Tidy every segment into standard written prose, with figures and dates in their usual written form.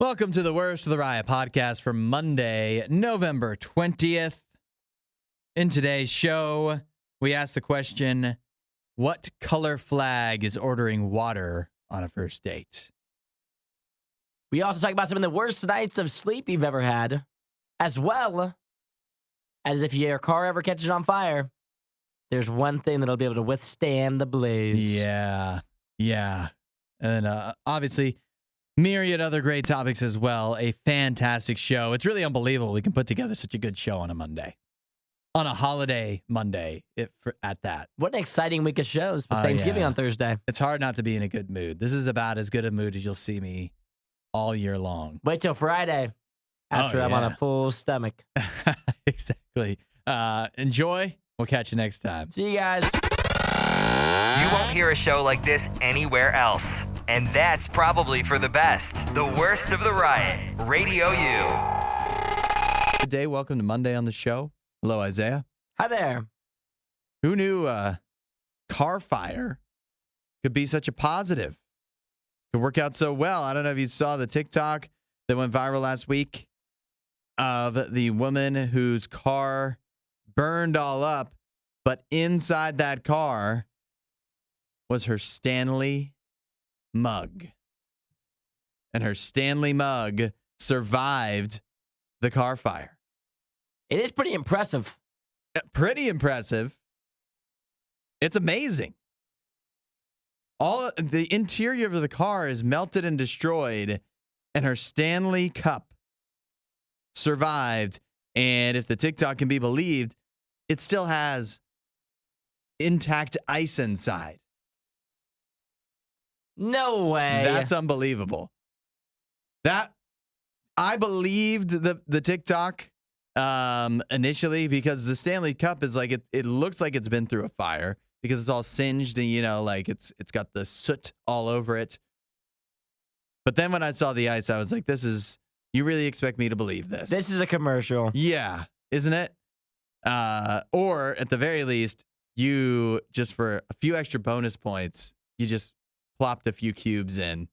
Welcome to the Worst of the RIOT podcast for Monday, November 20th. In today's show, we ask the question, what color flag is ordering water on a first date? We also talk about some of the worst nights of sleep you've ever had, as well as if your car ever catches on fire, there's one thing that'll be able to withstand the blaze. Yeah. And obviously, myriad other great topics as well. A fantastic show. It's really unbelievable we can put together such a good show on a Monday. On a holiday Monday, at that. What an exciting week of shows with Thanksgiving on Thursday. It's hard not to be in a good mood. This is about as good a mood as you'll see me all year long. Wait till Friday after I'm on a full stomach. Exactly. Enjoy. We'll catch you next time. See you guys. You won't hear a show like this anywhere else. And that's probably for the best. The Worst of the RIOT. RadioU. Good day. Welcome to Monday on the show. Hello, Isaiah. Hi there. Who knew car fire could be such a positive? Could work out so well. I don't know if you saw the TikTok that went viral last week of the woman whose car burned all up, but inside that car was her Stanley mug. And her Stanley mug survived the car fire. It is pretty impressive. Pretty impressive. It's amazing. All the interior of the car is melted and destroyed, and her Stanley cup survived. And if the TikTok can be believed, it still has intact ice inside. No way. That's unbelievable. That I believed the TikTok initially because the Stanley Cup is like it looks like it's been through a fire because it's all singed and like it's got the soot all over it. But then when I saw the ice, I was like, you really expect me to believe this? This is a commercial. Yeah, isn't it? Or at the very least, you just for a few extra bonus points, you just plopped a few cubes in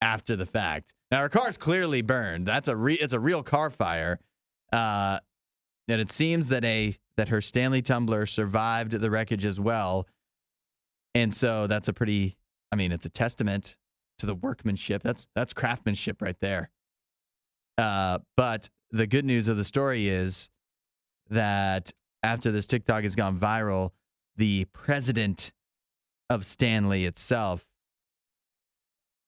after the fact. Now her car's clearly burned. It's a real car fire. And it seems that her Stanley tumbler survived the wreckage as well. And so that's it's a testament to the workmanship. That's craftsmanship right there. But the good news of the story is that after this TikTok has gone viral, the president of Stanley itself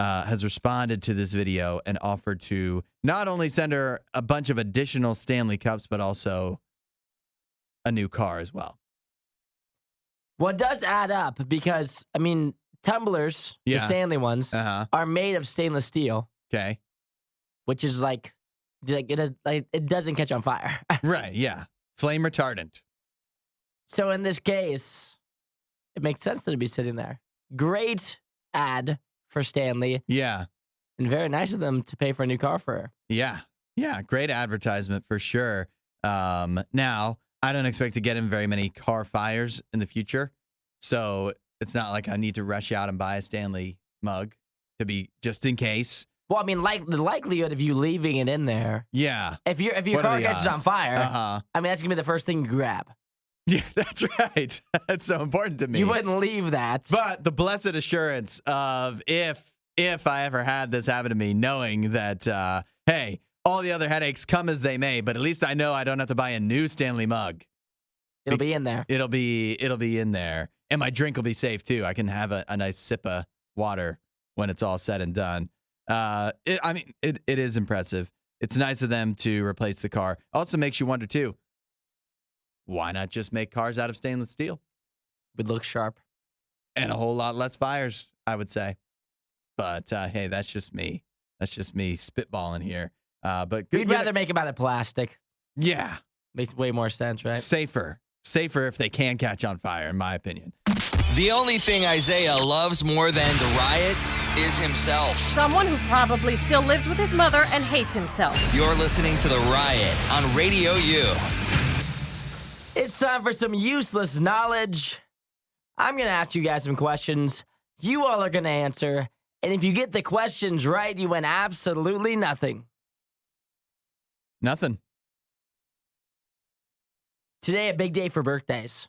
has responded to this video and offered to not only send her a bunch of additional Stanley Cups, but also a new car as well. Well, it does add up because, tumblers, the Stanley ones, are made of stainless steel. Okay. Which is it doesn't catch on fire. Right, yeah. Flame retardant. So in this case, it makes sense that it'd be sitting there. Great ad for Stanley. Yeah. And very nice of them to pay for a new car for her. Yeah. Yeah. Great advertisement for sure. Now, I don't expect to get in very many car fires in the future. So it's not like I need to rush out and buy a Stanley mug to be just in case. Well, the likelihood of you leaving it in there. Yeah. If your car catches on fire, that's going to be the first thing you grab. Yeah, that's right. That's so important to me. You wouldn't leave that. But the blessed assurance of if I ever had this happen to me, knowing that, hey, all the other headaches come as they may, but at least I know I don't have to buy a new Stanley mug. It'll be in there. It'll be in there. And my drink will be safe, too. I can have a nice sip of water when it's all said and done. It is impressive. It's nice of them to replace the car. Also makes you wonder, too, why not just make cars out of stainless steel? Would look sharp. And a whole lot less fires, I would say. But, hey, that's just me. That's just me spitballing here. But we'd rather make them out of plastic. Yeah. Makes way more sense, right? Safer if they can catch on fire, in my opinion. The only thing Isaiah loves more than the riot is himself. Someone who probably still lives with his mother and hates himself. You're listening to The Riot on RadioU. It's time for some useless knowledge. I'm going to ask you guys some questions. You all are going to answer, And if you get the questions right, you win absolutely nothing. Nothing. Today, a big day for birthdays.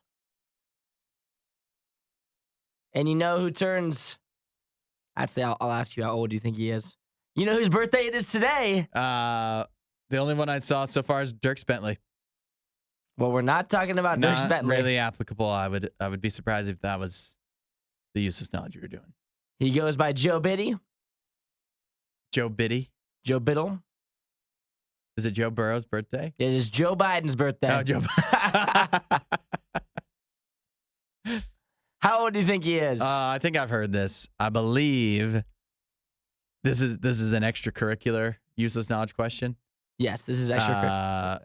And you know who turns... Actually, I'll ask you, how old do you think he is? You know whose birthday it is today? The only one I saw so far is Dirk Bentley. Well, we're not talking about Dirk Not Bentley. really applicable. I would be surprised if that was the useless knowledge you were doing. He goes by Joe Biddy. Joe Biddy. Joe Biddle. Is it Joe Burrow's birthday? It is Joe Biden's birthday. Oh, Joe. How old do you think he is? I think I've heard this. I believe this is an extracurricular useless knowledge question. Yes, this is extra.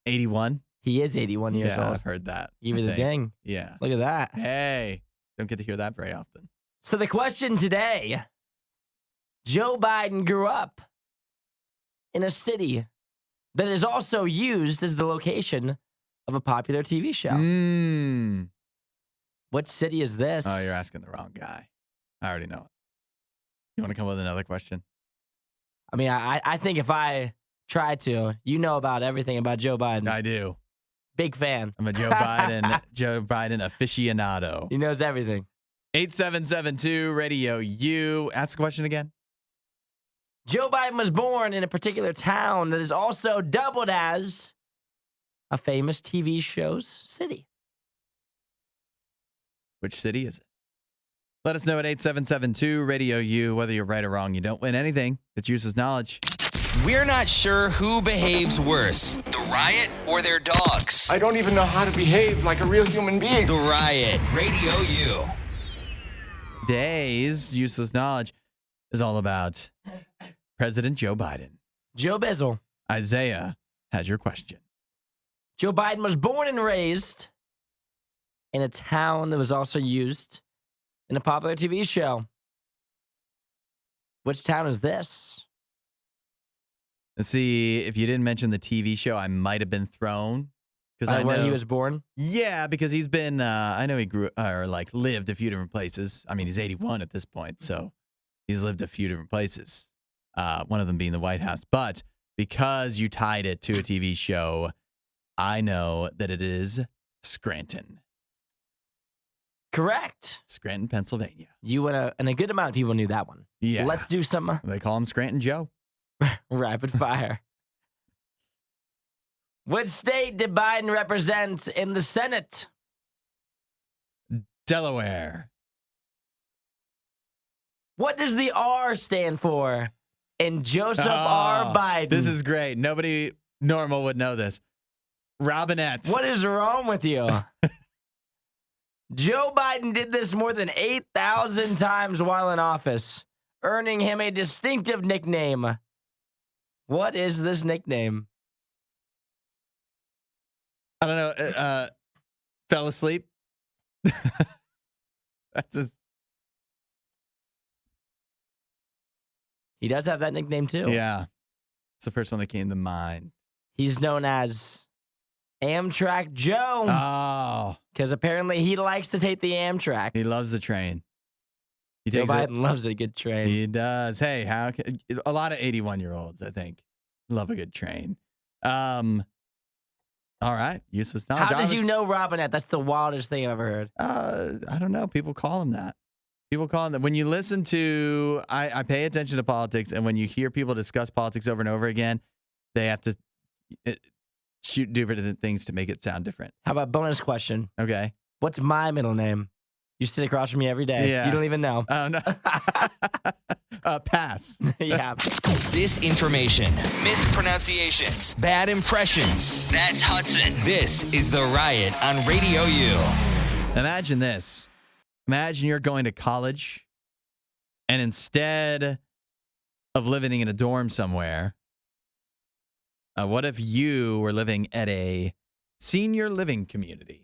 81. He is 81 years Yeah, old. I've heard that. Give you the ding. Yeah. Look at that. Hey, don't get to hear that very often. So the question today, Joe Biden grew up in a city that is also used as the location of a popular TV show. What city is this? Oh, you're asking the wrong guy. I already know it. You want to come with another question? I mean, I think if I tried to, you know about everything about Joe Biden. I do. Big fan. I'm a Joe Biden aficionado. He knows everything. 8772 RadioU. Ask the question again. Joe Biden was born in a particular town that is also doubled as a famous TV show's city. Which city is it? Let us know at 8772 RadioU. Whether you're right or wrong, you don't win anything. It's useless knowledge. We're not sure who behaves worse, the Riot or their dogs. I don't even know how to behave like a real human being. The Riot, Radio U. Today's useless knowledge is all about President Joe Biden. Joe Bizzle. Isaiah has your question. Joe Biden was born and raised in a town that was also used in a popular TV show. Which town is this? Let's see, if you didn't mention the TV show, I might have been thrown. Because Where he was born? Yeah, because he's been, I know he lived a few different places. I mean, he's 81 at this point, so he's lived a few different places. One of them being the White House. But because you tied it to a TV show, I know that it is Scranton. Correct. Scranton, Pennsylvania. You and a good amount of people knew that one. Yeah. Let's do some They call him Scranton Joe. rapid fire. What state did Biden represent in the Senate? Delaware. What does the R stand for in Joseph R. Biden? This is great. Nobody normal would know this. Robinette. What is wrong with you? Joe Biden did this more than 8,000 times while in office, earning him a distinctive nickname. What is this nickname? I don't know. Fell asleep. That's his. He does have that nickname too. Yeah. It's the first one that came to mind. He's known as Amtrak Joe. Oh. Because apparently he likes to take the Amtrak. He loves the train. He Joe takes it. Biden loves a good train. He does. Hey, a lot of 81-year-olds, I think, love a good train. All right. Useless knowledge. How does you know Robinette? That's the wildest thing I've ever heard. I don't know. People call him that. People call him that. When you listen to, I pay attention to politics, and when you hear people discuss politics over and over again, they have to shoot different things to make it sound different. How about bonus question? Okay. What's my middle name? You sit across from me every day. Yeah. You don't even know. Oh, no. Pass. Yeah. Disinformation, mispronunciations, bad impressions. That's Hudson. This is The Riot on Radio U. Imagine this. Imagine you're going to college, and instead of living in a dorm somewhere, what if you were living at a senior living community?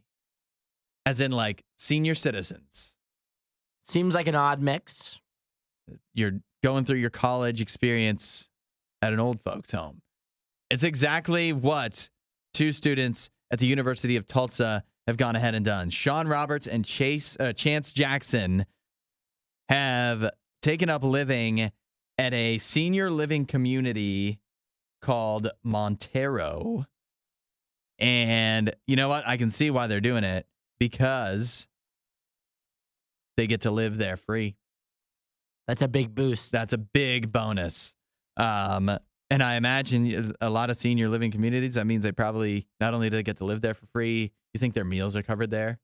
As in, like, senior citizens. Seems like an odd mix. You're going through your college experience at an old folks' home. It's exactly what two students at the University of Tulsa have gone ahead and done. Sean Roberts and Chance Jackson have taken up living at a senior living community called Montero. And you know what? I can see why they're doing it, because they get to live there free. That's a big boost. That's a big bonus. And I imagine a lot of senior living communities, that means they probably, not only do they get to live there for free, you think their meals are covered there?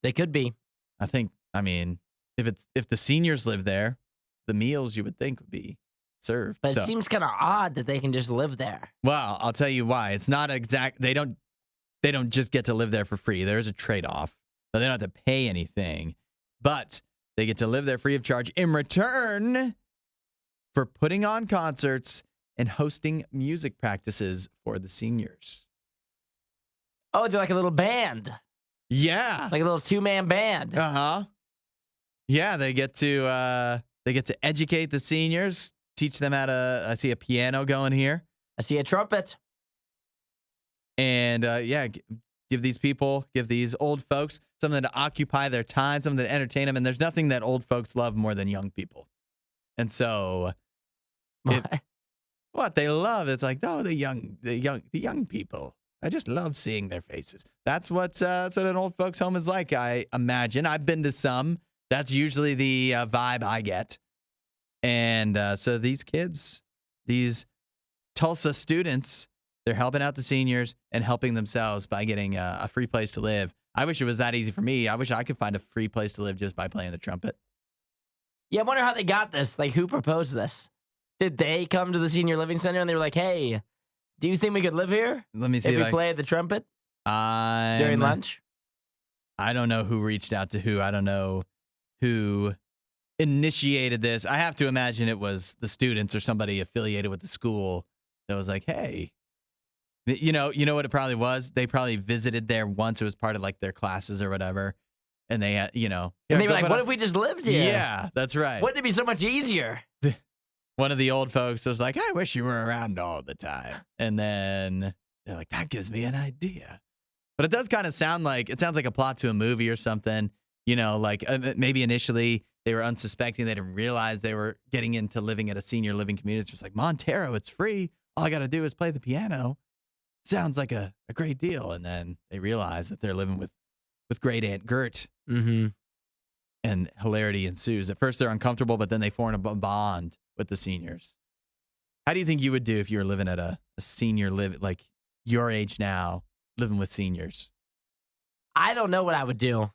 They could be. I mean, if the seniors live there, the meals you would think would be served. But it seems kind of odd that they can just live there. Well, I'll tell you why. It's not exact. They don't just get to live there for free. There's a trade-off. So they don't have to pay anything, but they get to live there free of charge in return for putting on concerts and hosting music practices for the seniors. Oh, they're like a little band. Yeah. Like a little 2-man band. Uh-huh. Yeah, they get to educate the seniors, teach them how to, I see a piano going here. I see a trumpet. And give these old folks something to occupy their time, something to entertain them. And there's nothing that old folks love more than young people. And so what they love, it's like, oh, the young people. I just love seeing their faces. That's what an old folks home is like, I imagine. I've been to some. That's usually the vibe I get. And so these kids, these Tulsa students, they're helping out the seniors and helping themselves by getting a free place to live. I wish it was that easy for me. I wish I could find a free place to live just by playing the trumpet. Yeah, I wonder how they got this. Like, who proposed this? Did they come to the senior living center and they were like, hey, do you think we could live here? Let me see if we play the trumpet during lunch? I don't know who reached out to who. I don't know who initiated this. I have to imagine it was the students or somebody affiliated with the school that was like, hey, you know what it probably was? They probably visited there once. It was part of like their classes or whatever. And they had, and they were like, what if we just lived here? Yeah, that's right. Wouldn't it be so much easier? One of the old folks was like, I wish you were around all the time. And then they're like, that gives me an idea. But it does kind of sound like a plot to a movie or something. Like maybe initially they were unsuspecting. They didn't realize they were getting into living at a senior living community. It's just like, Montero, it's free. All I got to do is play the piano. Sounds like a great deal. And then they realize that they're living with great Aunt Gert. Mm-hmm. And hilarity ensues. At first they're uncomfortable, but then they form a bond with the seniors. How do you think you would do if you were living at a senior like your age now, living with seniors? I don't know what I would do.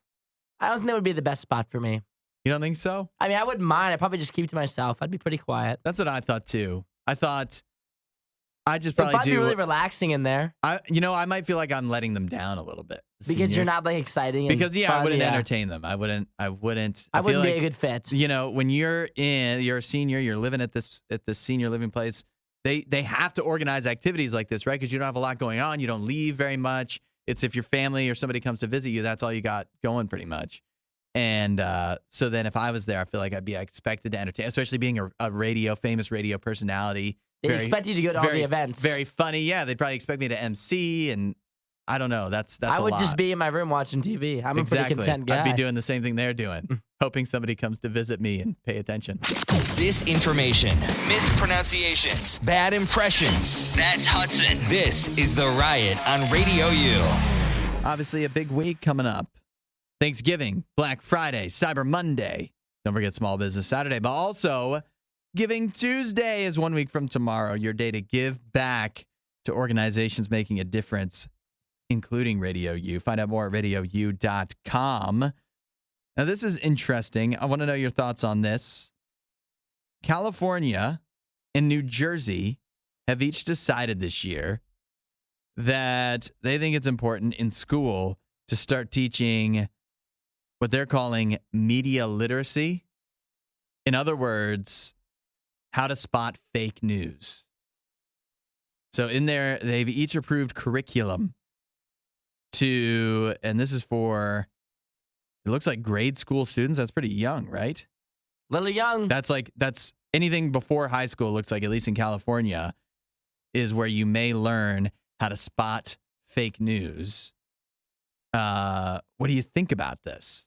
I don't think that would be the best spot for me. You don't think so? I mean, I wouldn't mind. I'd probably just keep to myself. I'd be pretty quiet. That's what I thought too. I thought I just probably It'd be really relaxing in there. I might feel like I'm letting them down a little bit. Because you're not like exciting. Because fun, I wouldn't entertain them. I wouldn't be a good fit. When you're a senior, you're living at this senior living place. They have to organize activities like this, right? Because you don't have a lot going on. You don't leave very much. It's if your family or somebody comes to visit you, that's all you got going pretty much. And so then if I was there, I feel like I'd be expected to entertain, especially being a famous radio personality. They expect you to go to all the events. Very funny. Yeah, they'd probably expect me to MC, and I don't know. That's I would just be in my room watching TV. I'm a pretty content guy. I'd be doing the same thing they're doing, hoping somebody comes to visit me and pay attention. Disinformation, mispronunciations, bad impressions. That's Hudson. This is The Riot on Radio U. Obviously, a big week coming up. Thanksgiving, Black Friday, Cyber Monday. Don't forget Small Business Saturday, but also Giving Tuesday is 1 week from tomorrow. Your day to give back to organizations making a difference, including RadioU. Find out more at RadioU.com. Now, this is interesting. I want to know your thoughts on this. California and New Jersey have each decided this year that they think it's important in school to start teaching what they're calling media literacy. In other words, how to spot fake news. So in there, they've each approved curriculum and this is for, it looks like grade school students. That's pretty young, right? Little young. That's anything before high school, looks like, at least in California, is where you may learn how to spot fake news. What do you think about this?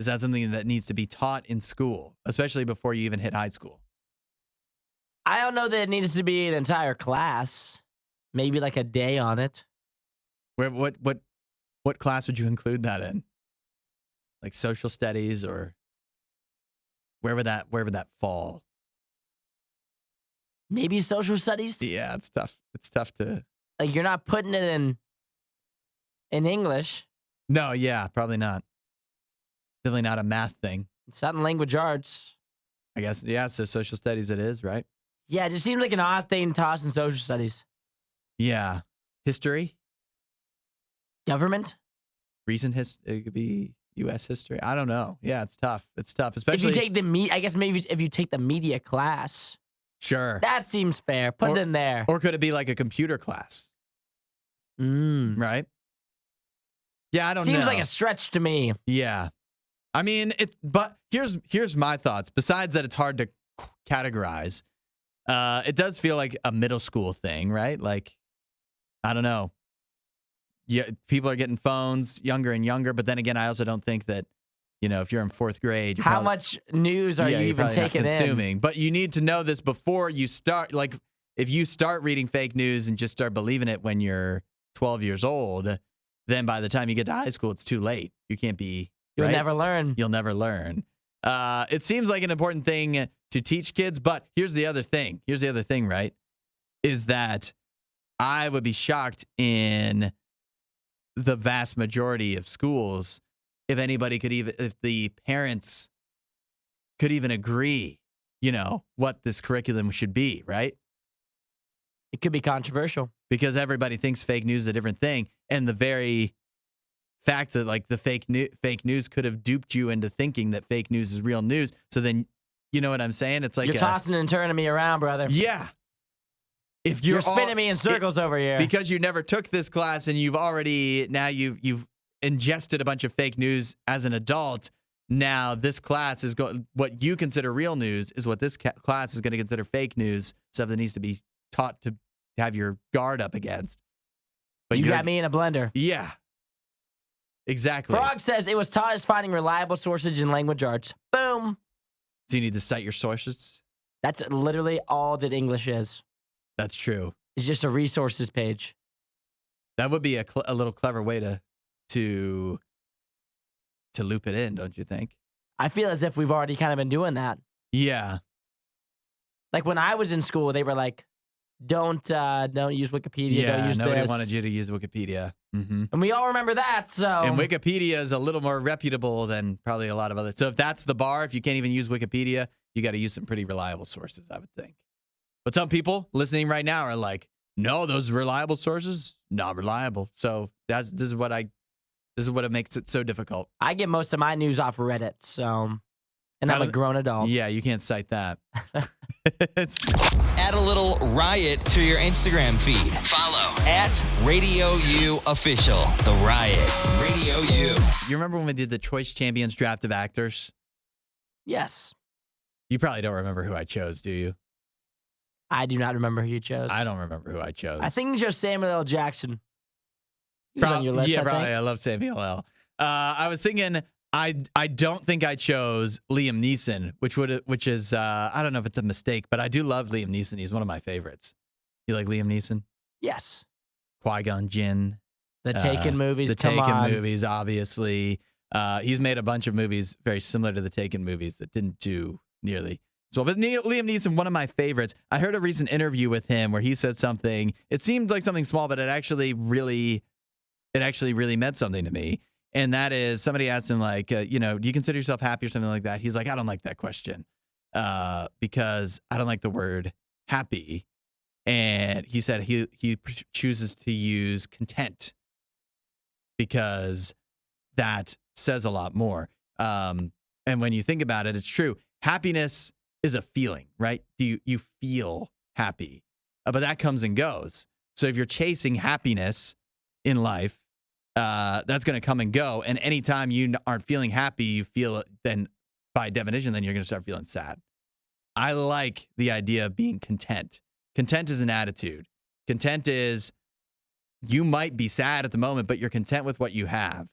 Is that something that needs to be taught in school, especially before you even hit high school? I don't know that it needs to be an entire class. Maybe like a day on it. What class would you include that in? Like social studies, or where would that fall? Maybe social studies? Yeah, it's tough. It's tough to. Like you're not putting it in English. No, yeah, probably not. Definitely not a math thing. It's not in language arts. I guess, yeah, so social studies it is, right? Yeah, it just seems like an odd thing tossed in social studies. Yeah. History? Government? Recent history? It could be U.S. history. I don't know. Yeah, it's tough. It's tough, especially. If you take I guess maybe if you take the media class. Sure. That seems fair. Put it in there. Or could it be like a computer class? Right? Yeah, I don't know. Seems like a stretch to me. Yeah. I mean, but here's my thoughts. Besides that, it's hard to categorize. It does feel like a middle school thing, right? Like, I don't know. Yeah, people are getting phones younger and younger, but then again, I also don't think that, if you're in fourth grade, how much news are you even taking consuming? But you need to know this before you start. Like, if you start reading fake news and just start believing it when you're 12 years old, then by the time you get to high school, it's too late. You can't be. You'll right? never learn. You'll never learn. It seems like an important thing to teach kids, but here's the other thing. Right? Is that I would be shocked in the vast majority of schools if the parents could even agree, what this curriculum should be, right? It could be controversial. Because everybody thinks fake news is a different thing. And the very fact that like the fake news could have duped you into thinking that fake news is real news. So then, you know what I'm saying? It's like you're tossing and turning me around, brother. Yeah. If you're spinning me in circles over here. Because you never took this class and you've ingested a bunch of fake news as an adult. Now this class is what you consider real news is what this class is going to consider fake news, stuff that needs to be taught to have your guard up against. But you got me in a blender. Yeah. Exactly. Frog says it was taught as finding reliable sources in language arts. Boom. Do you need to cite your sources? That's literally all that English is. That's true. It's just a resources page. That would be a little clever way to loop it in, don't you think? I feel as if we've already kind of been doing that. Yeah. Like when I was in school, they were like, don't use Wikipedia. Yeah, don't use nobody this. wanted you to use Wikipedia. Mm-hmm. And we all remember that. So. And Wikipedia is a little more reputable than probably a lot of others. So if that's the bar, if you can't even use Wikipedia, you got to use some pretty reliable sources, I would think. But some people listening right now are like, no, those reliable sources, not reliable. So this is what it makes it so difficult. I get most of my news off Reddit, and I'm a grown adult. Yeah, you can't cite that. Add a little riot to your Instagram feed. Follow @RadioU Official. The Riot. RadioU. You remember when we did the Choice Champions draft of actors? Yes. You probably don't remember who I chose, do you? I do not remember who you chose. I don't remember who I chose. I think you chose Samuel L. Jackson. He was on your list, yeah, I probably. think. I love Samuel L. I was thinking, I don't think I chose Liam Neeson, which is I don't know if it's a mistake, but I do love Liam Neeson. He's one of my favorites. You like Liam Neeson? Yes. Qui-Gon Jinn. The Taken movies. The Taken movies, obviously. He's made a bunch of movies very similar to the Taken movies that didn't do nearly as well. But Liam Neeson, one of my favorites. I heard a recent interview with him where he said something. It seemed like something small, but it actually really meant something to me. And that is, somebody asked him, like, do you consider yourself happy or something like that? He's like, I don't like that question because I don't like the word happy. And he said he chooses to use content because that says a lot more. And when you think about it, it's true. Happiness is a feeling, right? You feel happy, but that comes and goes. So if you're chasing happiness in life, that's going to come and go. And anytime you aren't feeling happy, you feel it, then by definition, then you're going to start feeling sad. I like the idea of being content. Content is an attitude. Content is you might be sad at the moment, but you're content with what you have.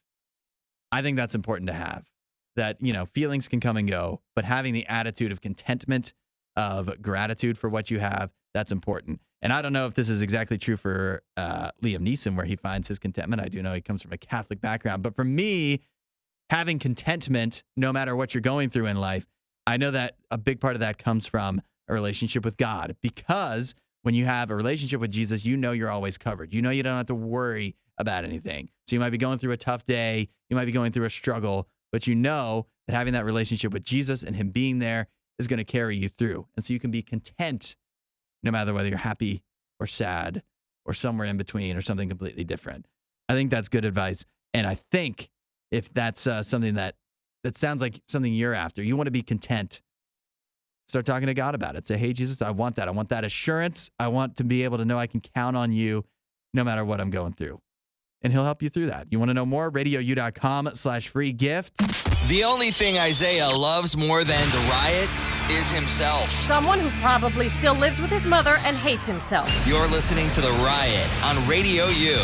I think that's important to have. that, feelings can come and go, but having the attitude of contentment, of gratitude for what you have, that's important. And I don't know if this is exactly true for Liam Neeson, where he finds his contentment. I do know he comes from a Catholic background. But for me, having contentment, no matter what you're going through in life, I know that a big part of that comes from a relationship with God. Because when you have a relationship with Jesus, you know you're always covered. You know you don't have to worry about anything. So you might be going through a tough day. You might be going through a struggle. But you know that having that relationship with Jesus and him being there is going to carry you through. And so you can be content no matter whether you're happy or sad or somewhere in between or something completely different. I think that's good advice. And I think if that's something that sounds like something you're after, you want to be content, start talking to God about it. Say, hey, Jesus, I want that. I want that assurance. I want to be able to know I can count on you no matter what I'm going through. And he'll help you through that. You want to know more? RadioU.com/free gift. The only thing Isaiah loves more than the riot is himself. Someone who probably still lives with his mother and hates himself. You're listening to The Riot on Radio U.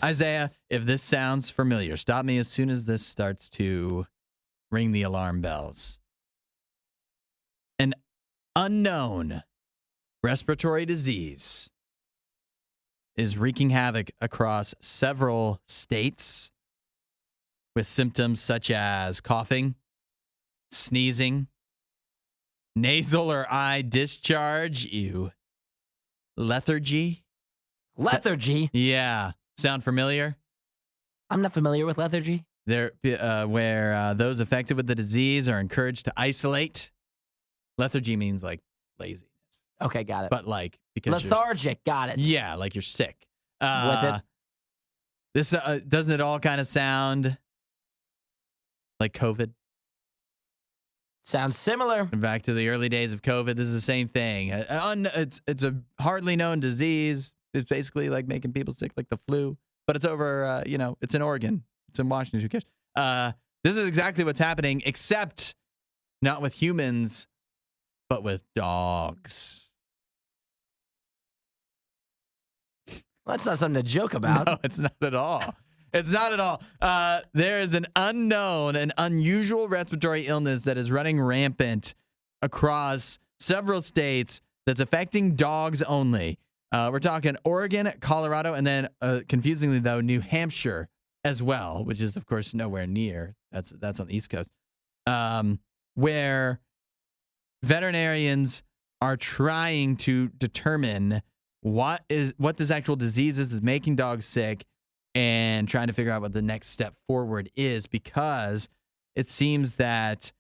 Isaiah, if this sounds familiar, stop me as soon as this starts to ring the alarm bells. An unknown respiratory disease is wreaking havoc across several states with symptoms such as coughing, sneezing, nasal or eye discharge, lethargy. Lethargy? Yeah. Sound familiar? I'm not familiar with lethargy. Where those affected with the disease are encouraged to isolate. Lethargy means like laziness. Okay, got it. But like because lethargic, got it. Yeah, like you're sick. With it. This doesn't it all kind of sound like COVID? Sounds similar. Back to the early days of COVID. This is the same thing. It's a hardly known disease. It's basically like making people sick, like the flu. But it's over. It's in Oregon. It's in Washington. Who cares? This is exactly what's happening, except not with humans, but with dogs. Well, that's not something to joke about. No, it's not at all. It's not at all. There is an unusual respiratory illness that is running rampant across several states that's affecting dogs only. We're talking Oregon, Colorado, and then, confusingly though, New Hampshire as well, which is, of course, nowhere near. That's on the East Coast, where veterinarians are trying to determine what this actual disease is making dogs sick, and trying to figure out what the next step forward is, because it seems that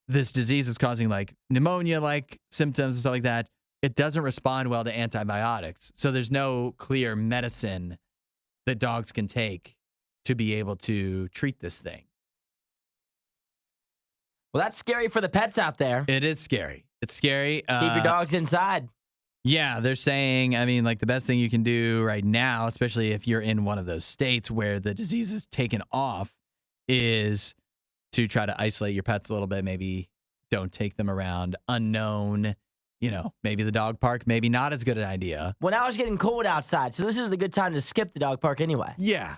this disease is causing like pneumonia-like symptoms and stuff like that. It doesn't respond well to antibiotics. So there's no clear medicine that dogs can take to be able to treat this thing. Well, that's scary for the pets out there. It is scary. It's scary. Keep your dogs inside. Yeah, they're saying, the best thing you can do right now, especially if you're in one of those states where the disease is taken off, is to try to isolate your pets a little bit. Maybe don't take them around unknown, maybe the dog park, maybe not as good an idea. Well, now it's getting cold outside, so this is the good time to skip the dog park anyway. Yeah,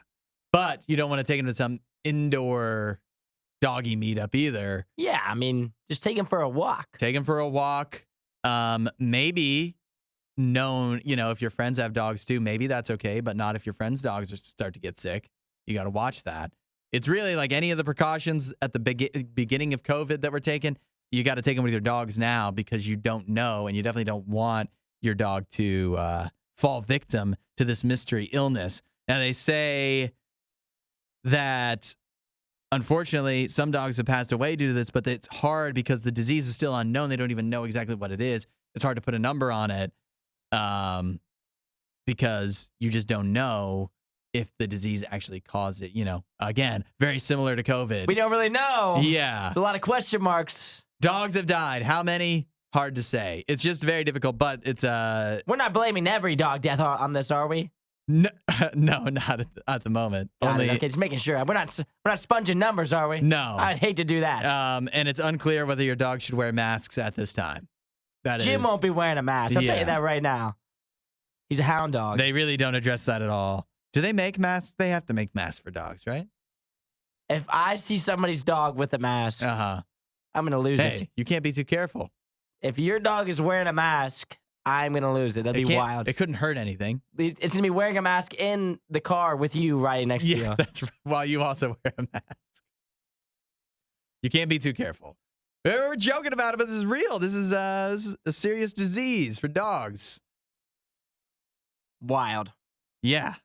but you don't want to take them to some indoor doggy meetup either. Yeah, just take them for a walk. Take them for a walk. Maybe if your friends have dogs too, maybe that's okay, but not if your friends' dogs start to get sick. You got to watch that. It's really like any of the precautions at the beginning of COVID that were taken. You got to take them with your dogs now, because you don't know, and you definitely don't want your dog to fall victim to this mystery illness. Now, they say that, unfortunately, some dogs have passed away due to this, but it's hard because the disease is still unknown. They don't even know exactly what it is. It's hard to put a number on it, because you just don't know if the disease actually caused it. Again, very similar to COVID. We don't really know. Yeah. There's a lot of question marks. Dogs have died. How many? Hard to say. It's just very difficult, but it's We're not blaming every dog death on this, are we? No, not at the moment. Only, okay, just making sure. We're not sponging numbers, are we? No. I'd hate to do that. And it's unclear whether your dog should wear masks at this time. Jim won't be wearing a mask. I'll tell you that right now. He's a hound dog. They really don't address that at all. Do they make masks? They have to make masks for dogs, right? If I see somebody's dog with a mask, I'm going to lose it. Hey, you can't be too careful. If your dog is wearing a mask, I'm going to lose it. That'd be wild. It couldn't hurt anything. It's going to be wearing a mask in the car with you riding next to you. Yeah, that's right. While you also wear a mask. You can't be too careful. We're joking about it, but this is real. This is a serious disease for dogs. Wild. Yeah.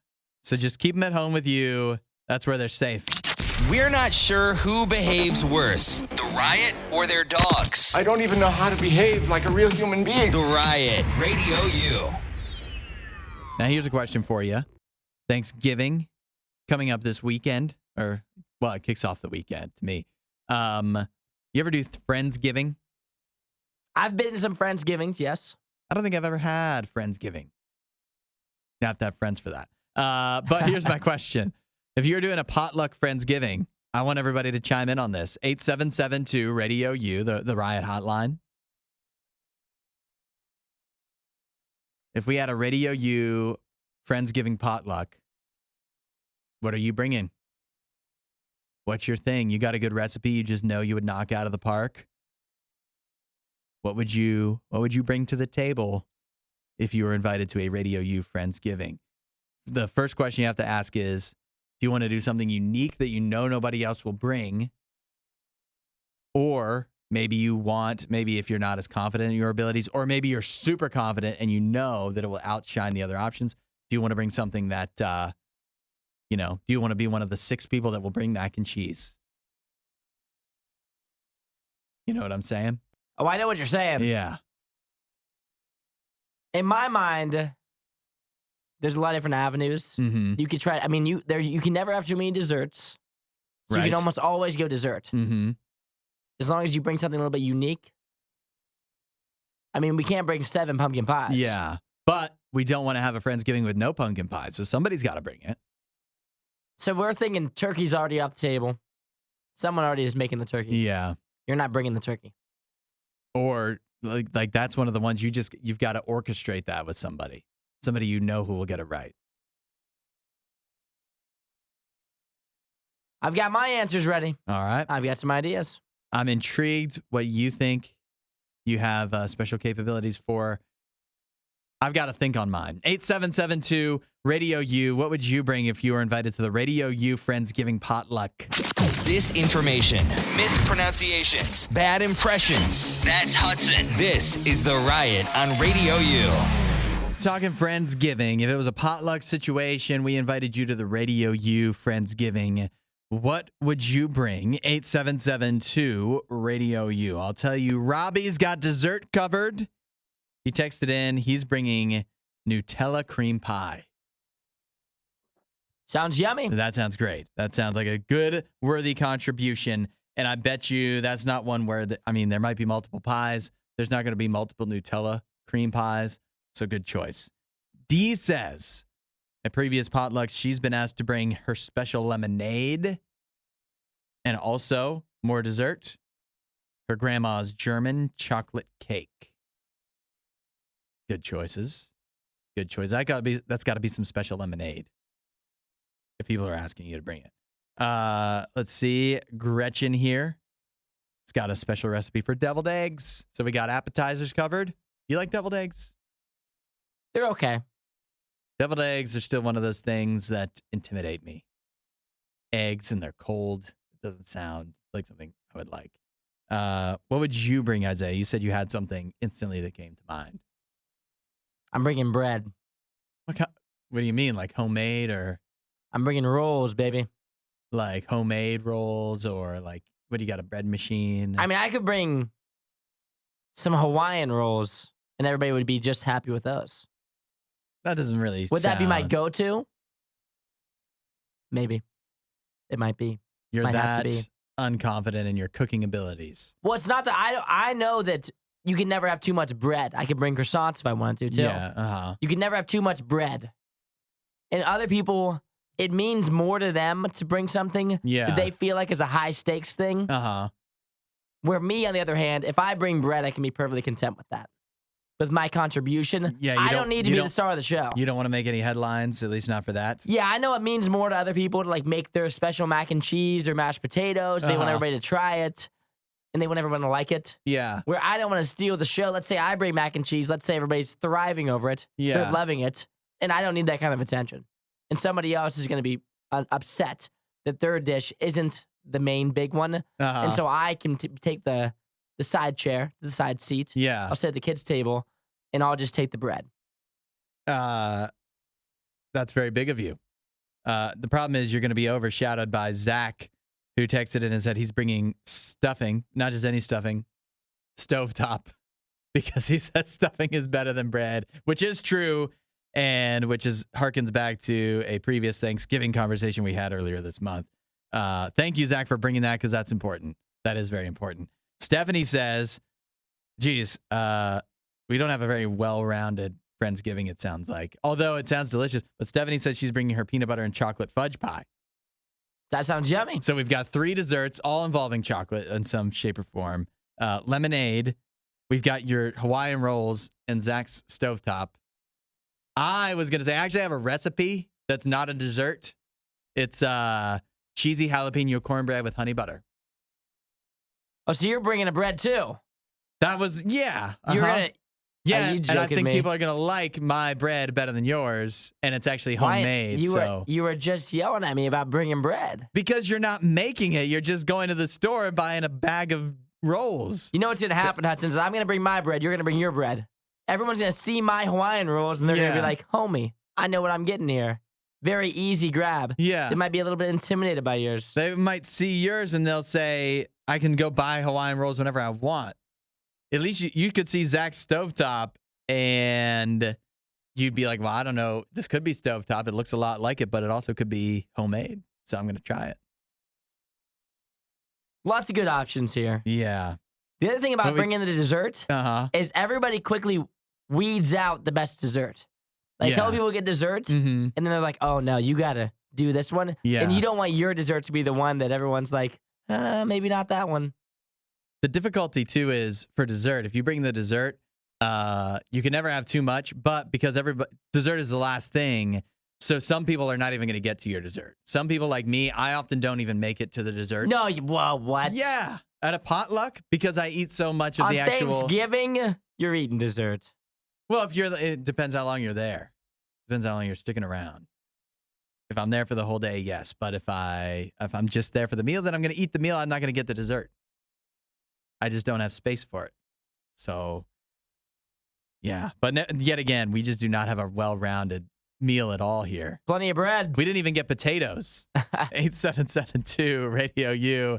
So just keep them at home with you. That's where they're safe. We're not sure who behaves worse, the Riot or their dogs. I don't even know how to behave like a real human being. The Riot, Radio U. Now, here's a question for you. Thanksgiving coming up this weekend, it kicks off the weekend to me. You ever do Friendsgiving? I've been to some Friendsgivings, yes. I don't think I've ever had Friendsgiving. You have to have friends for that. But here's my question. If you're doing a potluck Friendsgiving, I want everybody to chime in on this. 8772 Radio U, the Riot hotline. If we had a Radio U Friendsgiving potluck, what are you bringing? What's your thing? You got a good recipe you just know you would knock out of the park? What would you bring to the table if you were invited to a Radio U Friendsgiving? The first question you have to ask is, do you want to do something unique that you know nobody else will bring? Or maybe if you're not as confident in your abilities, or maybe you're super confident and you know that it will outshine the other options. Do you want to bring something that, do you want to be one of the 6 people that will bring mac and cheese? You know what I'm saying? Oh, I know what you're saying. Yeah. In my mind, there's a lot of different avenues. Mm-hmm. You could try. I mean, you can never have too many desserts, so you can almost always go dessert. Mm-hmm. As long as you bring something a little bit unique. I mean, we can't bring 7 pumpkin pies. Yeah, but we don't want to have a Friendsgiving with no pumpkin pie, so somebody's got to bring it. So we're thinking turkey's already off the table. Someone already is making the turkey. Yeah. You're not bringing the turkey. Or like that's one of the ones you've got to orchestrate that with somebody you know who will get it right. I've got my answers ready. All right. I've got some ideas. I'm intrigued what you think you have special capabilities for. I've got to think on mine. 8772 Radio U. What would you bring if you were invited to the Radio U Friendsgiving potluck? Disinformation, mispronunciations, bad impressions. That's Hudson. This is The Riot on Radio U. Talking Friendsgiving. If it was a potluck situation, we invited you to the Radio U Friendsgiving. What would you bring? 8772 Radio U. I'll tell you, Robbie's got dessert covered. He texted in, he's bringing Nutella cream pie. Sounds yummy. That sounds great. That sounds like a good, worthy contribution. And I bet you that's not one where, there might be multiple pies. There's not going to be multiple Nutella cream pies. So good choice. Dee says, at previous potlucks, she's been asked to bring her special lemonade and also more dessert, her grandma's German chocolate cake. Good choices. Good choice. That's got to be some special lemonade if people are asking you to bring it. Let's see. Gretchen here. It's got a special recipe for deviled eggs. So we got appetizers covered. You like deviled eggs? They're okay. Deviled eggs are still one of those things that intimidate me. Eggs and they're cold. It doesn't sound like something I would like. What would you bring, Isaiah? You said you had something instantly that came to mind. I'm bringing bread. What do you mean? Like homemade or? I'm bringing rolls, baby. Like homemade rolls or like, what do you got, a bread machine? I mean, I could bring some Hawaiian rolls and everybody would be just happy with those. That doesn't really Would that be my go-to? Maybe. It might be. You're might have that to be. unconfident in your cooking abilities. Well, it's not that I know that you can never have too much bread. I could bring croissants if I wanted to, too. Yeah, You can never have too much bread. And other people, it means more to them to bring something that they feel like is a high-stakes thing. Uh-huh. Where me, on the other hand, if I bring bread, I can be perfectly content with that. with my contribution. Yeah, you I don't need to be the don't- star of the show. You don't want to make any headlines, at least not for that. Yeah, I know it means more to other people to like make their special mac and cheese or mashed potatoes. They want everybody to try it, and they want everyone to like it. Yeah. Where I don't want to steal the show. Let's say I bring mac and cheese. Let's say everybody's thriving over it. Yeah. They're loving it, and I don't need that kind of attention. And somebody else is going to be upset that their dish isn't the main big one, and so I can take the side chair, the side seat. Yeah. I'll sit at the kids' table, and I'll just take the bread. That's very big of you. The problem is you're going to be overshadowed by Zach, who texted in and said he's bringing stuffing, not just any stuffing, stovetop, because he says stuffing is better than bread, which is true, and which harkens back to a previous Thanksgiving conversation we had earlier this month. Thank you, Zach, for bringing that, because that's important. That is very important. Stephanie says, geez, we don't have a very well-rounded Friendsgiving, it sounds like. Although it sounds delicious. But Stephanie said she's bringing her peanut butter and chocolate fudge pie. That sounds yummy. So we've got 3 desserts, all involving chocolate in some shape or form. Lemonade. We've got your Hawaiian rolls and Zach's stovetop. I was going to say, I actually have a recipe that's not a dessert. It's cheesy jalapeno cornbread with honey butter. Oh, so you're bringing a bread too? That was, yeah. You're gonna. Yeah, Are you and I joking think me? people are going to like my bread better than yours, and it's actually homemade. You were just yelling at me about bringing bread. Because you're not making it, you're just going to the store and buying a bag of rolls. You know what's going to happen, Hudson? Is I'm going to bring my bread. You're going to bring your bread. Everyone's going to see my Hawaiian rolls, and they're going to be like, homie, I know what I'm getting here. Very easy grab. Yeah. They might be a little bit intimidated by yours. They might see yours, and they'll say, I can go buy Hawaiian rolls whenever I want. At least you could see Zach's stovetop, and you'd be like, well, I don't know. This could be stovetop. It looks a lot like it, but it also could be homemade. So I'm going to try it. Lots of good options here. Yeah. The other thing about bringing the dessert is everybody quickly weeds out the best dessert. Like, Yeah. how people get dessert, Mm-hmm. and then they're like, oh, no, you got to do this one. Yeah. And you don't want your dessert to be the one that everyone's like, maybe not that one. The difficulty, too, is for dessert. If you bring the dessert, you can never have too much, but because dessert is the last thing, so some people are not even going to get to your dessert. Some people like me, I often don't even make it to the desserts. No, well, what? Yeah, at a potluck, because I eat so much of On the actual. Thanksgiving, you're eating dessert. Well, it depends how long you're there. Depends how long you're sticking around. If I'm there for the whole day, yes. But if I'm just there for the meal, then I'm going to eat the meal. I'm not going to get the dessert. I just don't have space for it. So, yeah. But yet again, we just do not have a well-rounded meal at all here. Plenty of bread. We didn't even get potatoes. 8772 Radio U.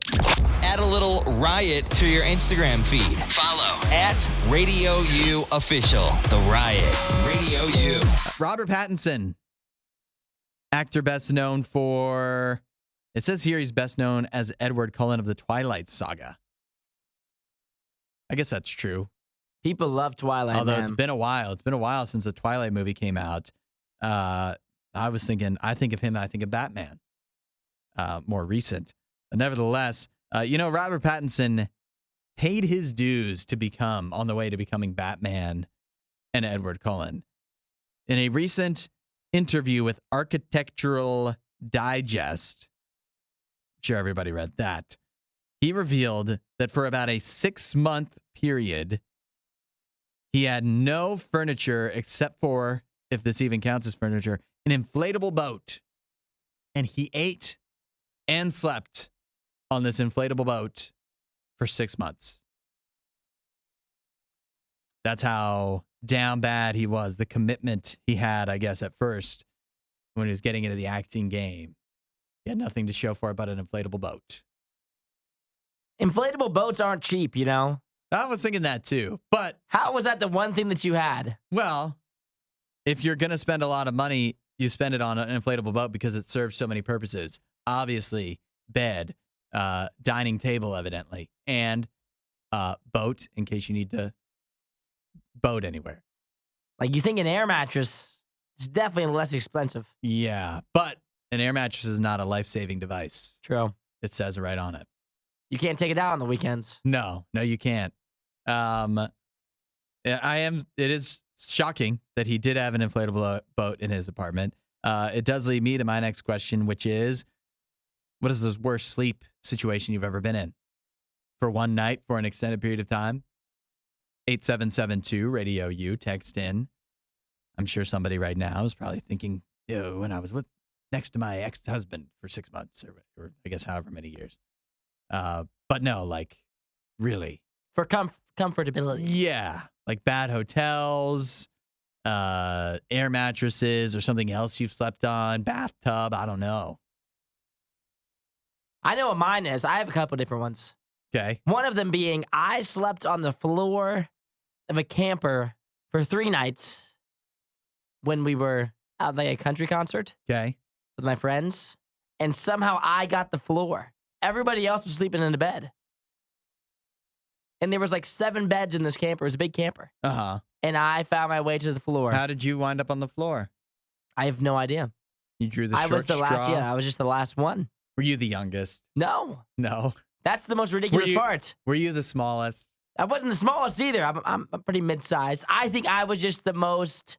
Add a little riot to your Instagram feed. Follow at Radio U Official. The Riot. Radio U. Robert Pattinson, actor best known for, it says here he's best known as Edward Cullen of the Twilight Saga. I guess that's true. People love Twilight, Although man. it's been a while. It's been a while since the Twilight movie came out. I think of him, I think of Batman. More recent. But nevertheless, Robert Pattinson paid his dues to become on the way to becoming Batman and Edward Cullen. In a recent interview with Architectural Digest, I'm sure everybody read that, he revealed that for about a 6-month period, he had no furniture except for, if this even counts as furniture, an inflatable boat. And he ate and slept on this inflatable boat for 6 months. That's how down bad he was. The commitment he had, I guess, at first when he was getting into the acting game. He had nothing to show for it but an inflatable boat. Inflatable boats aren't cheap, you know? I was thinking that too. But, How was that the one thing that you had? well, if you're going to spend a lot of money, you spend it on an inflatable boat because it serves so many purposes. Obviously, bed, dining table, evidently, and boat in case you need to boat anywhere. Like, you think an air mattress is definitely less expensive. Yeah, but an air mattress is not a life-saving device. True. It says right on it. You can't take it out on the weekends. No, you can't. It is shocking that he did have an inflatable boat in his apartment. It does lead me to my next question, which is, what is the worst sleep situation you've ever been in? For one night, for an extended period of time? 8772 RadioU, text in. I'm sure somebody right now is probably thinking, ew, when I was next to my ex-husband for 6 months, or I guess however many years. But no, like, really. For comfortability. Yeah, like bad hotels, air mattresses, or something else you've slept on, bathtub, I don't know. I know what mine is. I have a couple different ones. Okay. One of them being I slept on the floor of a camper for 3 nights when we were at like a country concert Okay. with my friends, and somehow I got the floor. Everybody else was sleeping in the bed. And there was like 7 beds in this camper. It was a big camper. Uh-huh. And I found my way to the floor. How did you wind up on the floor? I have no idea. You drew the I short was the straw? last, yeah, I was just the last one. Were you the youngest? No. No. That's the most ridiculous part. Were you the smallest? I wasn't the smallest either. I'm pretty mid-sized. I think I was just the most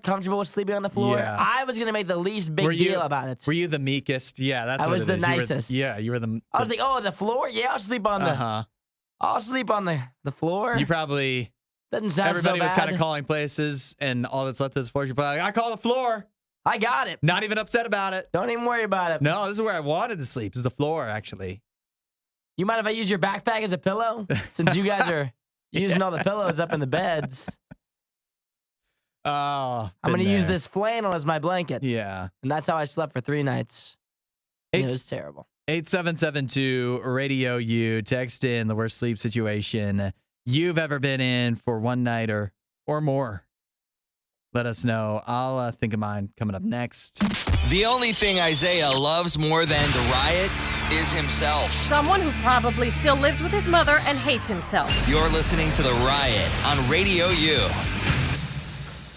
comfortable with sleeping on the floor. Yeah. I was gonna make the least big deal about it. Were you the meekest? Yeah, that's I what was it the is. nicest. You were the. I was like, oh, the floor? Yeah, I'll sleep on the. Uh-huh. I'll sleep on the floor. You probably. Doesn't sound Everybody so was bad. kind of calling places, and all that's left is the floor. You're probably like, I call the floor. I got it. Not even upset about it. Don't even worry about it. No, this is where I wanted to sleep. This is the floor, actually. You mind if I use your backpack as a pillow? Since you guys are using all the pillows up in the beds. Oh, I'm going to been use there. this flannel as my blanket. Yeah. And that's how I slept for 3 nights. And it It's was terrible. 8772 RadioU. Text in the worst sleep situation you've ever been in for one night or more. Let us know. I'll think of mine coming up next. The only thing Isaiah loves more than the riot is himself. Someone who probably still lives with his mother and hates himself. You're listening to The Riot on Radio U.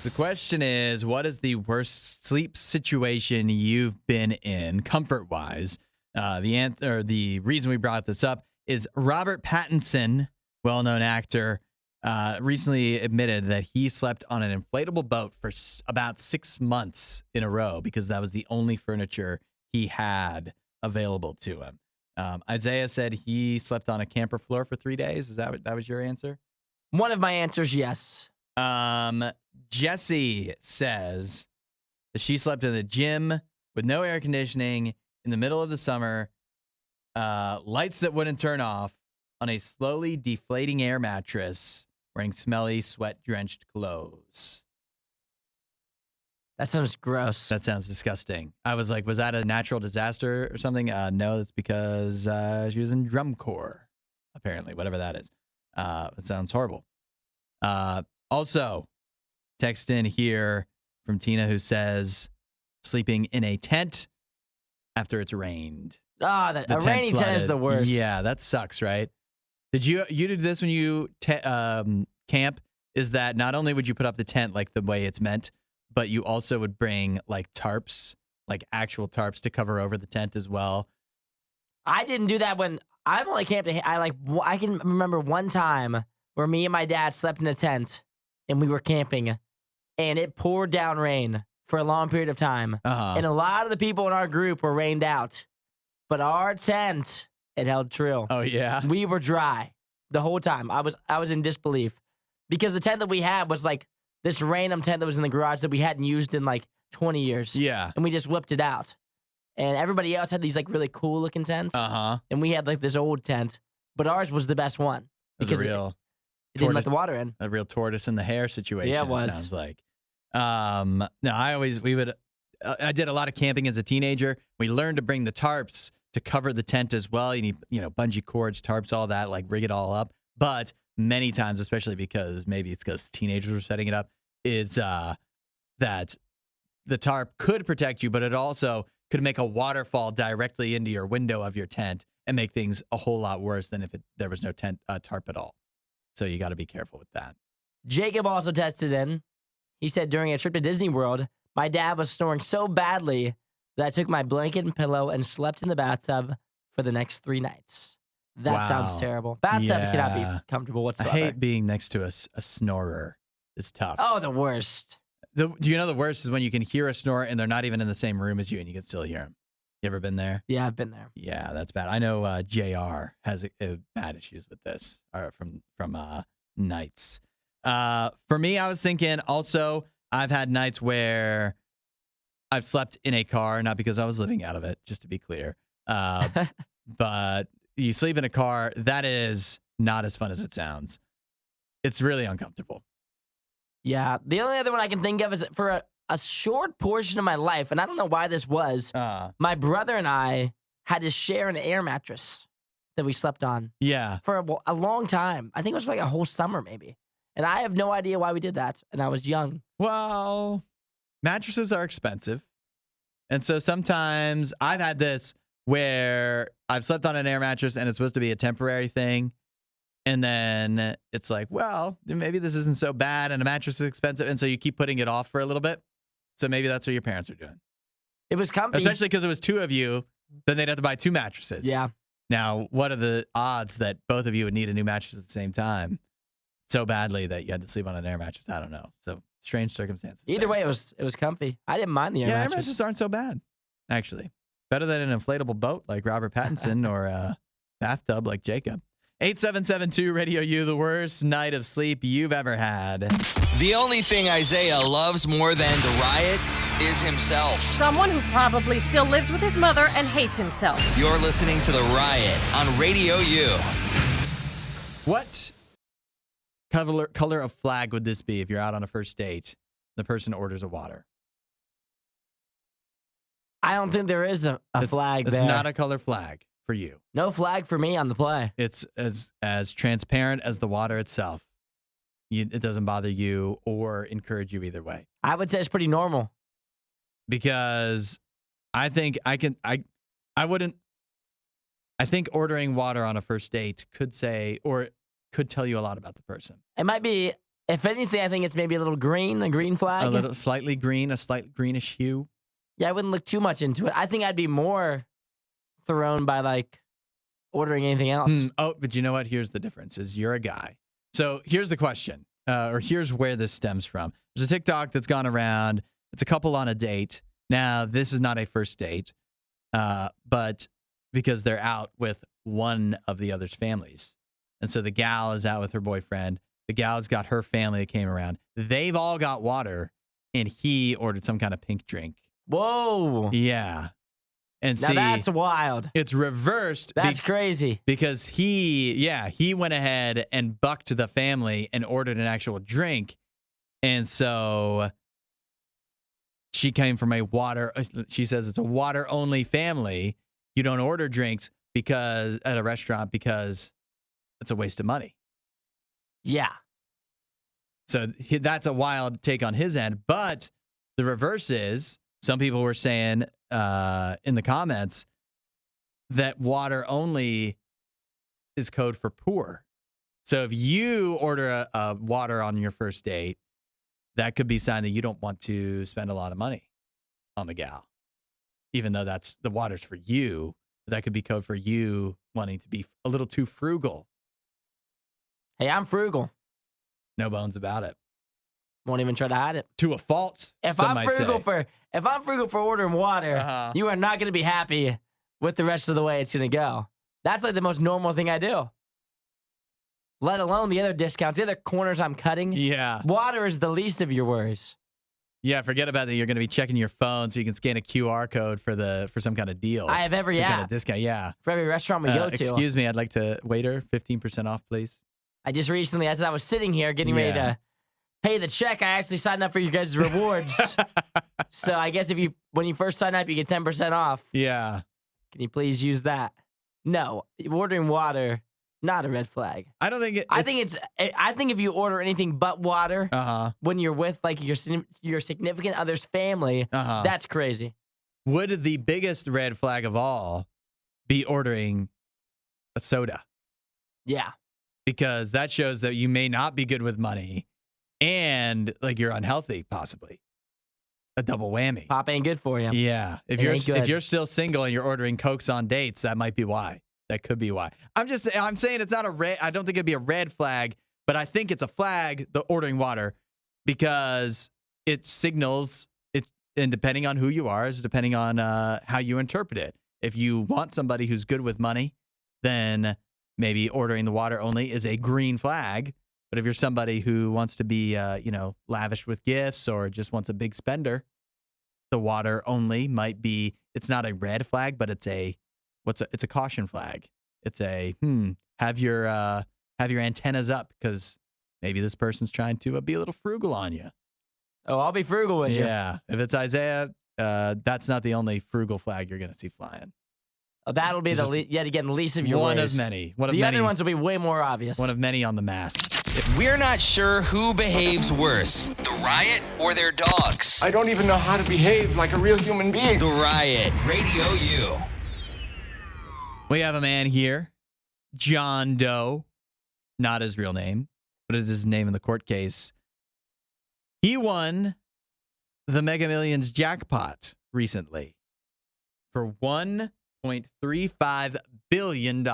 The question is, what is the worst sleep situation you've been in, comfort-wise? The reason we brought this up is Robert Pattinson, well-known actor, recently admitted that he slept on an inflatable boat for about 6 months in a row because that was the only furniture he had available to him. Isaiah said he slept on a camper floor for 3 days. Is that was your answer? One of my answers, yes. Jessie says that she slept in the gym with no air conditioning in the middle of the summer, lights that wouldn't turn off, on a slowly deflating air mattress, wearing smelly, sweat-drenched clothes. That sounds gross. That sounds disgusting. I was like, was that a natural disaster or something? No, that's because she was in drum corps, apparently, whatever that is. It sounds horrible. Also, text in here from Tina who says, sleeping in a tent after it's rained. A rainy tent is the worst. Yeah, that sucks, right? Did you did this when you camp? Is that not only would you put up the tent like the way it's meant, but you also would bring like tarps, like actual tarps to cover over the tent as well? I didn't do that when I've only camped. I can remember one time where me and my dad slept in a tent and we were camping, and it poured down rain for a long period of time, and a lot of the people in our group were rained out, but our tent, it held true. Oh yeah, we were dry the whole time. I was in disbelief because the tent that we had was like this random tent that was in the garage that we hadn't used in like 20 years. Yeah, and we just whipped it out. And everybody else had these like really cool looking tents. And we had like this old tent, but ours was the best one because it didn't let the water in. A real tortoise in the hare situation. Yeah, it was. Sounds like. No, I did a lot of camping as a teenager. We learned to bring the tarps to cover the tent as well. You need, bungee cords, tarps, all that, like rig it all up. But many times, especially because maybe it's because teenagers were setting it up, is that the tarp could protect you, but it also could make a waterfall directly into your window of your tent and make things a whole lot worse than if there was no tarp at all. So you got to be careful with that. Jacob also texted in. He said, during a trip to Disney World, my dad was snoring so badly that I took my blanket and pillow and slept in the bathtub for the next 3 nights. That sounds Wow. terrible. Bathtub cannot Yeah. be comfortable I whatsoever. hate being next to a snorer. It's tough. Oh, the worst. Do you know the worst is when you can hear a snore and they're not even in the same room as you and you can still hear them? You ever been there? Yeah, I've been there. Yeah, that's bad. I know JR has bad issues with this from nights. For me, I was thinking also I've had nights where I've slept in a car, not because I was living out of it, just to be clear. But you sleep in a car, that is not as fun as it sounds. It's really uncomfortable. Yeah. The only other one I can think of is for a short portion of my life, and I don't know why this was. My brother and I had to share an air mattress that we slept on Yeah. for a long time. I think it was like a whole summer maybe. And I have no idea why we did that. And I was young. Well, mattresses are expensive. And so sometimes I've had this where I've slept on an air mattress and it's supposed to be a temporary thing. And then it's like, well, maybe this isn't so bad and a mattress is expensive. And so you keep putting it off for a little bit. So maybe that's what your parents are doing. It was comfy. Especially because it was two of you, then they'd have to buy two mattresses. Yeah. Now, what are the odds that both of you would need a new mattress at the same time so badly that you had to sleep on an air mattress? I don't know. So strange circumstances. Either way, it was comfy. I didn't mind the air Air mattress. mattresses aren't so bad, actually. Better than an inflatable boat like Robert Pattinson or a bathtub like Jacob. 8772 Radio U, the worst night of sleep you've ever had. The only thing Isaiah loves more than the riot is himself. Someone who probably still lives with his mother and hates himself. You're listening to The Riot on Radio U. What color of flag would this be if you're out on a first date? The person orders a water. I don't think there is a flag there. It's not a color flag for you. No flag for me on the play. It's as transparent as the water itself. It doesn't bother you or encourage you either way. I would say it's pretty normal. Because I think I think ordering water on a first date could say or could tell you a lot about the person. It might be, if anything, I think it's maybe a green flag. A little slightly green, a slight greenish hue. Yeah, I wouldn't look too much into it. I think I'd be more thrown by like ordering anything else. Oh, but you know what? Here's the difference: is you're a guy. So here's the question, or here's where this stems from. There's a TikTok that's gone around. It's a couple on a date. Now, this is not a first date, but because they're out with one of the other's families. And so the gal is out with her boyfriend. The gal's got her family that came around. They've all got water, and he ordered some kind of pink drink. Whoa. Yeah. And Now see, that's wild. it's reversed. That's crazy. Because he went ahead and bucked the family and ordered an actual drink. And so she came from she says it's a water only family. You don't order drinks at a restaurant because it's a waste of money. Yeah. So that's a wild take on his end. But the reverse is some people were saying in the comments that water only is code for poor. So if you order a water on your first date, that could be a sign that you don't want to spend a lot of money on the gal, even though the water's for you. That could be code for you wanting to be a little too frugal. Hey, I'm frugal. No bones about it. Won't even try to hide it. To a fault. If some I'm might frugal say. for ordering water, you are not going to be happy with the rest of the way it's going to go. That's like the most normal thing I do. Let alone the other discounts, the other corners I'm cutting. Yeah. Water is the least of your worries. Yeah, forget about that. You're going to be checking your phone so you can scan a QR code for some kind of deal. I have every some kind app. of discount. Yeah. For every restaurant we go to. Excuse me, I'd like to waiter 15% off, please. I just recently, as I was sitting here getting ready to pay the check, I actually signed up for you guys' rewards. So I guess when you first sign up, you get 10% off. Yeah. Can you please use that? No, ordering water, not a red flag. I don't think I think if you order anything but water when you're with like your significant other's family, that's crazy. Would the biggest red flag of all be ordering a soda? Yeah. Because that shows that you may not be good with money and like you're unhealthy, possibly. A double whammy. Pop ain't good for you. Yeah. If you're still single and you're ordering Cokes on dates, that might be why. That could be why. I'm saying it's not a red. I don't think it'd be a red flag, but I think it's a flag, the ordering water, because it signals it, and depending on who you are, is depending on how you interpret it. If you want somebody who's good with money, then maybe ordering the water only is a green flag. But if you're somebody who wants to be, lavish with gifts or just wants a big spender, the water only might be. It's not a red flag, but it's a caution flag. It's a have your antennas up because maybe this person's trying to be a little frugal on you. Oh, I'll be frugal with you. Yeah, if it's Isaiah, that's not the only frugal flag you're going to see flying. Oh, that'll be yet again the least of your one worries. of many. The other ones will be way more obvious. One of many on the mass. We're not sure who behaves worse, the Riot or their dogs. I don't even know how to behave like a real human being. The Riot, Radio U. We have a man here, John Doe, not his real name, but it is his name in the court case. He won the Mega Millions jackpot recently for $1.35 billion.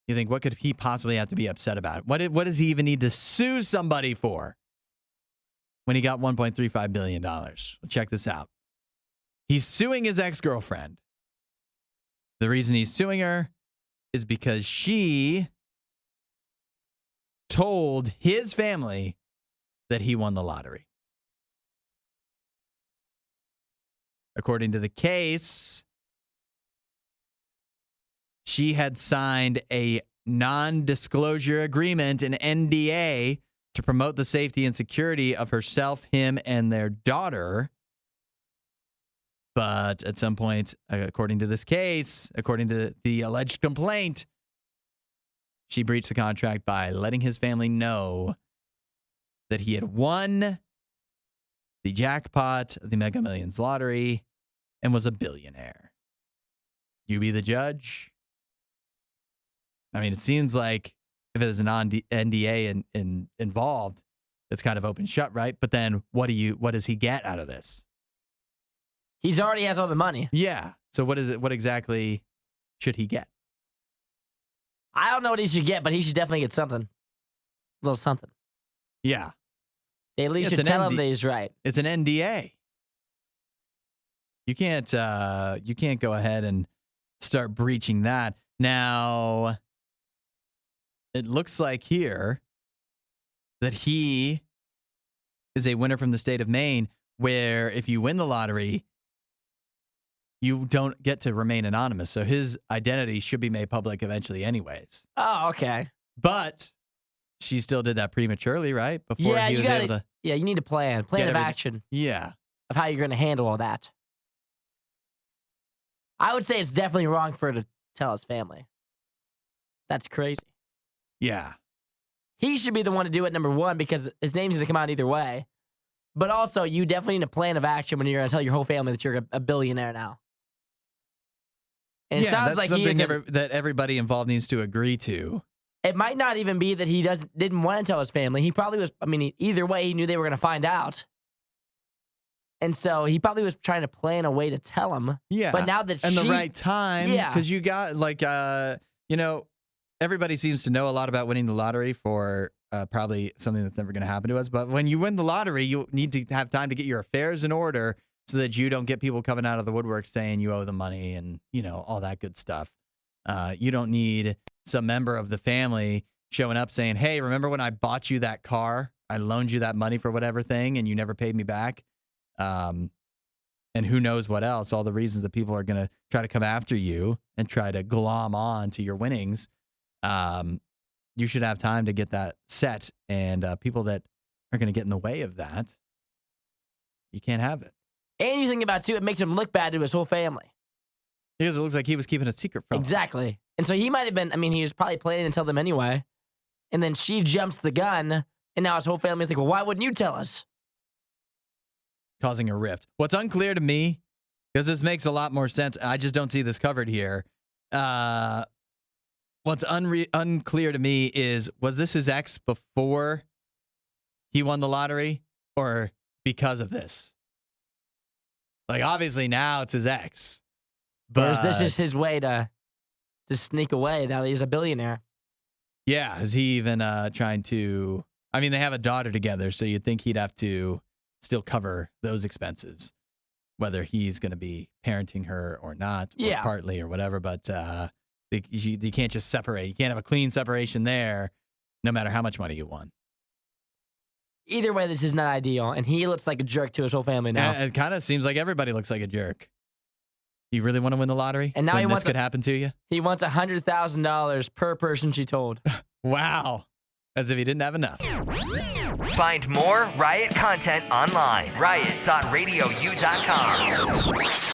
You think, what could he possibly have to be upset about? What does he even need to sue somebody for when he got $1.35 billion? Well, check this out. He's suing his ex-girlfriend. The reason he's suing her is because she told his family that he won the lottery. According to the case, she had signed a non-disclosure agreement, an NDA, to promote the safety and security of herself, him, and their daughter. But at some point, according to this case, according to the alleged complaint, she breached the contract by letting his family know that he had won the jackpot of the Mega Millions lottery and was a billionaire. You be the judge. I mean, it seems like if there's an NDA involved, it's kind of open shut, right? But then what does he get out of this? He's already has all the money. Yeah. So what is it? What exactly should he get? I don't know what he should get, but he should definitely get something. A little something. Yeah. They at least should tell him that he's right. It's an NDA. You can't go ahead and start breaching that. Now, it looks like here that he is a winner from the state of Maine, where if you win the lottery, you don't get to remain anonymous. So his identity should be made public eventually anyways. Oh, okay. But she still did that prematurely, right? Before he was able to. Yeah, you need a plan of action. Yeah. Of how you're going to handle all that. I would say it's definitely wrong for her to tell his family. That's crazy. Yeah. He should be the one to do it, number one, because his name's going to come out either way. But also, you definitely need a plan of action when you're going to tell your whole family that you're a billionaire now. And it sounds like something that everybody involved needs to agree to. It might not even be that he didn't want to tell his family. He probably was. I mean, either way, he knew they were going to find out, and so he probably was trying to plan a way to tell him. Yeah, but now that the right time. Yeah, because you got everybody seems to know a lot about winning the lottery for probably something that's never going to happen to us. But when you win the lottery, you need to have time to get your affairs in order, so that you don't get people coming out of the woodwork saying you owe them money and, all that good stuff. You don't need some member of the family showing up saying, hey, remember when I bought you that car? I loaned you that money for whatever thing and you never paid me back. And who knows what else, all the reasons that people are going to try to come after you and try to glom on to your winnings. You should have time to get that set, and people that are going to get in the way of that, you can't have it. And you think about it, too, it makes him look bad to his whole family. Because it looks like he was keeping a secret from him. Exactly. And so he might have been, he was probably planning to tell them anyway. And then she jumps the gun, and now his whole family's like, well, why wouldn't you tell us? Causing a rift. What's unclear to me, because this makes a lot more sense, I just don't see this covered here. What's unclear to me is, was this his ex before he won the lottery, or because of this? Like, obviously now it's his ex. But or is this just his way to just sneak away now that he's a billionaire. Yeah, is he even trying to? I mean, they have a daughter together, so you'd think he'd have to still cover those expenses, whether he's going to be parenting her or not, or partly or whatever. But you can't just separate. You can't have a clean separation there, no matter how much money you won. Either way, this is not ideal, and he looks like a jerk to his whole family now. And it kind of seems like everybody looks like a jerk. You really want to win the lottery? And now when this could happen to you? He wants $100,000 per person, she told. Wow. As if he didn't have enough. Find more Riot content online. Riot.radiou.com.